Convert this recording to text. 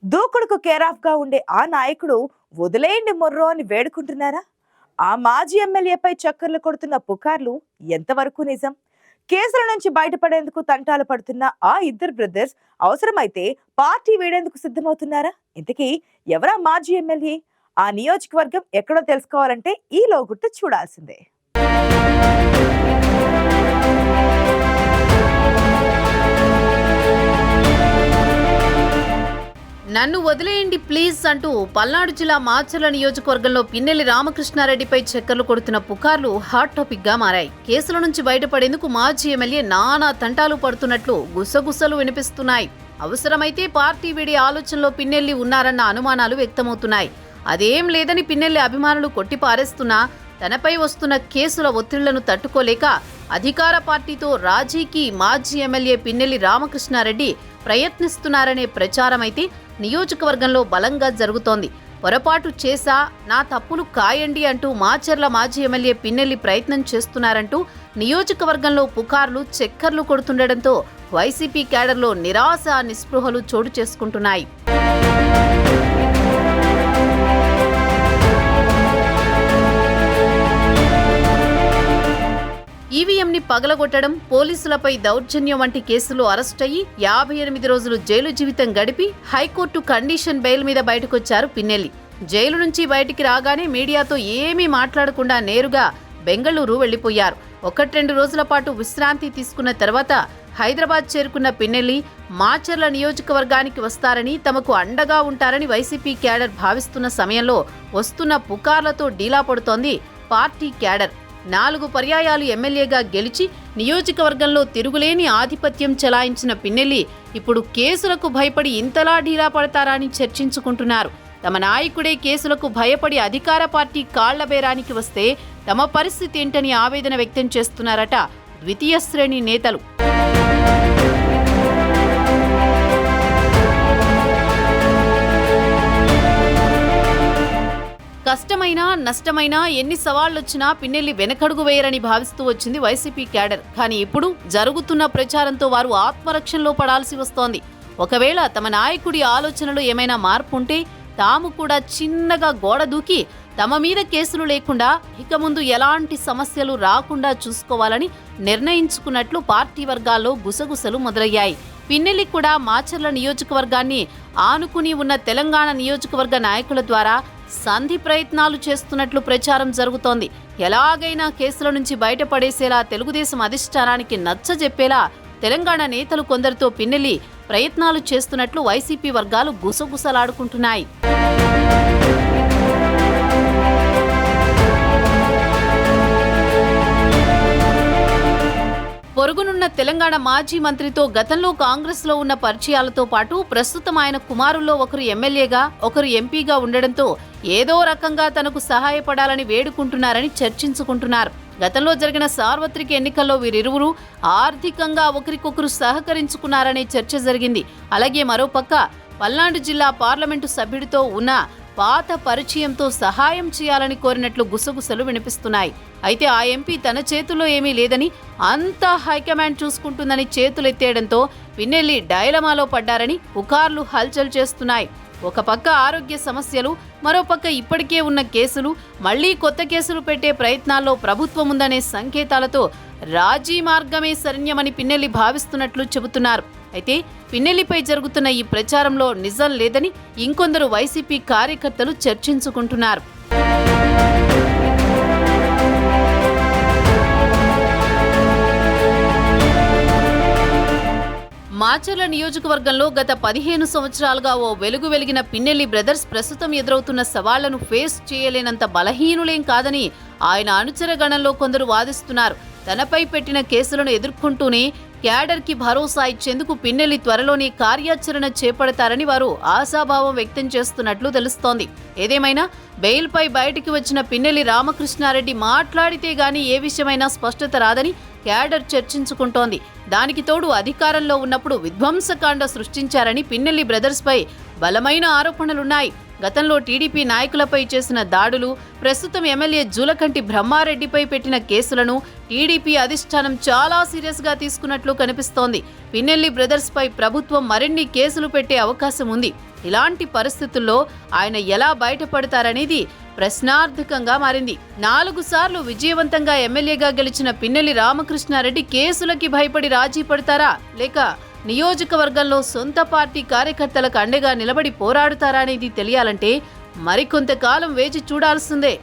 దూకుడుకు care of గా ఉండే ఆ నాయకుడు వదిలేయండి మొర్రో అని వేడుకుంటున్నారా? ఆ మాజీ ఎమ్మెల్యేపై చక్కర్లు కొడుతున్న పుకార్లు ఎంతవరకు నిజం? కేసుల నుంచి బయటపడేందుకు తంటాలు పడుతున్న ఆ ఇద్దరు బ్రదర్స్ అవసరమైతే పార్టీ వీడేందుకు సిద్ధమవుతున్నారా? ఇంతకీ ఎవరా మాజీ ఎమ్మెల్యే? ఆ నియోజకవర్గం ఎక్కడో తెలుసుకోవాలంటే ఈ లోగుట్టు చూడాల్సిందే. నన్ను వదిలేయండి ప్లీజ్ అంటూ పల్నాడు జిల్లా మాచర్ల నియోజకవర్గంలో పిన్నెల్లి రామకృష్ణారెడ్డిపై చక్కర్లు కొడుతున్న పుకార్లు హాట్ టాపిక్ గా మారాయి. కేసుల నుంచి బయటపడేందుకు మాజీ ఎమ్మెల్యే నానా తంటాలు పడుతున్నట్లు గుసగుసలు వినిపిస్తున్నాయి. అవసరమైతే పార్టీ వీడి ఆలోచనలో పిన్నెల్లి ఉన్నారన్న అనుమానాలు వ్యక్తమవుతున్నాయి. అదేం లేదని పిన్నెల్లి అభిమానులు కొట్టిపారేస్తున్నా తనపై వస్తున్న కేసుల ఒత్తిళ్లను తట్టుకోలేక అధికార పార్టీతో రాజీకి మాజీ ఎమ్మెల్యే పిన్నెల్లి రామకృష్ణారెడ్డి ప్రయత్నిస్తున్నారనే ప్రచారమైతే నియోజకవర్గంలో బలంగా జరుగుతోంది. పొరపాటు చేశా, నా తప్పులు కాయండి అంటూ మాచర్ల మాజీ ఎమ్మెల్యే పిన్నెల్లి ప్రయత్నం చేస్తున్నారంటూ నియోజకవర్గంలో పుకార్లు చక్కర్లు కొడుతుండటంతో వైసీపీ క్యాడర్లో నిరాశ నిస్పృహలు చోటు చేసుకుంటున్నాయి. ఈవీఎంని పగలగొట్టడం, పోలీసులపై దౌర్జన్యం వంటి కేసులు అరెస్టయ్యి 58 రోజులు జైలు జీవితం గడిపి హైకోర్టు కండిషన్ బెయిల్ మీద బయటకొచ్చారు పిన్నెల్లి. జైలు నుంచి బయటికి రాగానే మీడియాతో ఏమీ మాట్లాడకుండా నేరుగా బెంగళూరు వెళ్లిపోయారు. 1-2 రోజుల పాటు విశ్రాంతి తీసుకున్న తర్వాత హైదరాబాద్ చేరుకున్న పిన్నెల్లి మాచర్ల నియోజకవర్గానికి వస్తారని, తమకు అండగా ఉంటారని వైసీపీ క్యాడర్ భావిస్తున్న సమయంలో వస్తున్న పుకార్లతో డీలా పడుతోంది పార్టీ క్యాడర్. 4 పర్యాయాలు ఎమ్మెల్యేగా గెలిచి నియోజకవర్గంలో తిరుగులేని ఆధిపత్యం చెలాయించిన పిన్నెల్లి ఇప్పుడు కేసులకు భయపడి ఇంతలా ఢీలా పడతారా అని చర్చించుకుంటున్నారు. తమ నాయకుడే కేసులకు భయపడి అధికార పార్టీ కాళ్లబేరానికి వస్తే తమ పరిస్థితి ఏంటని ఆవేదన వ్యక్తం చేస్తున్నారట ద్వితీయ శ్రేణి నేతలు. కష్టమైనా నష్టమైనా ఎన్ని సవాళ్లొచ్చినా పిన్నెల్లి వెనకడుగు వేయరని భావిస్తూ వచ్చింది వైసీపీ క్యాడర్. కానీ ఇప్పుడు జరుగుతున్న ప్రచారంతో వారు ఆత్మరక్షణలో పడాల్సి వస్తోంది. ఒకవేళ తమ నాయకుడి ఆలోచనలో ఏమైనా మార్పు ఉంటే తాము కూడా చిన్నగా గోడ దూకి తమ మీద కేసులు లేకుండా ఇక ముందు ఎలాంటి సమస్యలు రాకుండా చూసుకోవాలని నిర్ణయించుకున్నట్లు పార్టీ వర్గాల్లో గుసగుసలు మొదలయ్యాయి. పిన్నెల్లి కూడా మాచర్ల నియోజకవర్గాన్ని ఆనుకుని ఉన్న తెలంగాణ నియోజకవర్గ నాయకుల ద్వారా సంధి ప్రయత్నాలు చేస్తున్నట్లు ప్రచారం జరుగుతోంది. ఎలాగైనా కేసుల నుంచి బయటపడేసేలా తెలుగుదేశం అధిష్టానానికి నచ్చజెప్పేలా తెలంగాణ నేతలు కొందరితో పిన్నెల్లి ప్రయత్నాలు చేస్తున్నట్లు వైసీపీ వర్గాలు గుసగుసలాడుకుంటున్నాయి. పొరుగునున్న తెలంగాణ మాజీ మంత్రితో గతంలో కాంగ్రెస్లో ఉన్న పరిచయాలతో పాటు ప్రస్తుతం ఆయన కుమారుల్లో ఒకరు ఎమ్మెల్యేగా, ఒకరు ఎంపీగా ఉండడంతో ఏదో రకంగా తనకు సహాయపడాలని వేడుకుంటున్నారని చర్చించుకుంటున్నారు. గతంలో జరిగిన సార్వత్రిక ఎన్నికల్లో వీరిరువురు ఆర్థికంగా ఒకరికొకరు సహకరించుకున్నారనే చర్చ జరిగింది. అలాగే మరోపక్క పల్నాడు జిల్లా పార్లమెంటు సభ్యుడితో ఉన్న పాత పరిచయంతో సహాయం చేయాలని కోరినట్లు గుసగుసలు వినిపిస్తున్నాయి. అయితే ఆ ఎంపీ తన చేతుల్లో ఏమీ లేదని, అంతా హైకమాండ్ చూసుకుంటుందని చేతులెత్తేయడంతో పిన్నెల్లి డైలమాలో పడ్డారని పుకార్లు హల్చల్ చేస్తున్నాయి. ఒక పక్క ఆరోగ్య సమస్యలు, మరోపక్క ఇప్పటికే ఉన్న కేసులు, మళ్లీ కొత్త కేసులు పెట్టే ప్రయత్నాల్లో ప్రభుత్వం ఉందనే సంకేతాలతో రాజీ మార్గమే శరణ్యమని పిన్నెల్లి భావిస్తున్నట్లు చెబుతున్నారు. అయితే పిన్నెల్లిపై జరుగుతున్న ఈ ప్రచారంలో నిజం లేదని ఇంకొందరు వైసీపీ కార్యకర్తలు చర్చించుకుంటున్నారు. మాచర్ల నియోజకవర్గంలో గత 15 సంవత్సరాలుగా ఓ వెలుగు వెలిగిన పిన్నెల్లి బ్రదర్స్ ప్రస్తుతం ఎదురవుతున్న సవాళ్లను ఫేస్ చేయలేనంత బలహీనులేం కాదని ఆయన అనుచరగణంలో కొందరు వాదిస్తున్నారు. తనపై పెట్టిన కేసులను ఎదుర్కొంటూనే క్యాడర్కి భరోసా ఇచ్చేందుకు పిన్నెల్లి త్వరలోనే కార్యాచరణ చేపడతారని వారు ఆశాభావం వ్యక్తం చేస్తున్నట్లు తెలుస్తోంది. ఏదేమైనా బెయిల్పై బయటికి వచ్చిన పిన్నెల్లి రామకృష్ణారెడ్డి మాట్లాడితే గానీ ఏ విషయమైనా స్పష్టత రాదని క్యాడర్ చర్చించుకుంటోంది. దానికి తోడు అధికారంలో ఉన్నప్పుడు విధ్వంసకాండ సృష్టించారని పిన్నెల్లి బ్రదర్స్పై బలమైన ఆరోపణలున్నాయి. గతంలో టీడీపీ నాయకులపై చేసిన దాడులు, ప్రస్తుతం ఎమ్మెల్యే జూలకంటి బ్రహ్మారెడ్డిపై పెట్టిన కేసులను టీడీపీ అధిష్టానం చాలా సీరియస్ గా తీసుకున్నట్లు కనిపిస్తోంది. పిన్నెల్లి బ్రదర్స్ పై ప్రభుత్వం మరిన్ని కేసులు పెట్టే అవకాశం ఉంది. ఇలాంటి పరిస్థితుల్లో ఆయన ఎలా బయటపడతారనేది ప్రశ్నార్థకంగా మారింది. 4 సార్లు విజయవంతంగా ఎమ్మెల్యేగా గెలిచిన పిన్నెల్లి రామకృష్ణారెడ్డి కేసులకి భయపడి రాజీ పడతారా, లేక నియోజకవర్గంలో సొంత పార్టీ కార్యకర్తలకు అండగా నిలబడి పోరాడుతారా అనేది తెలియాలంటే మరికొంతకాలం వేచి చూడాల్సిందే.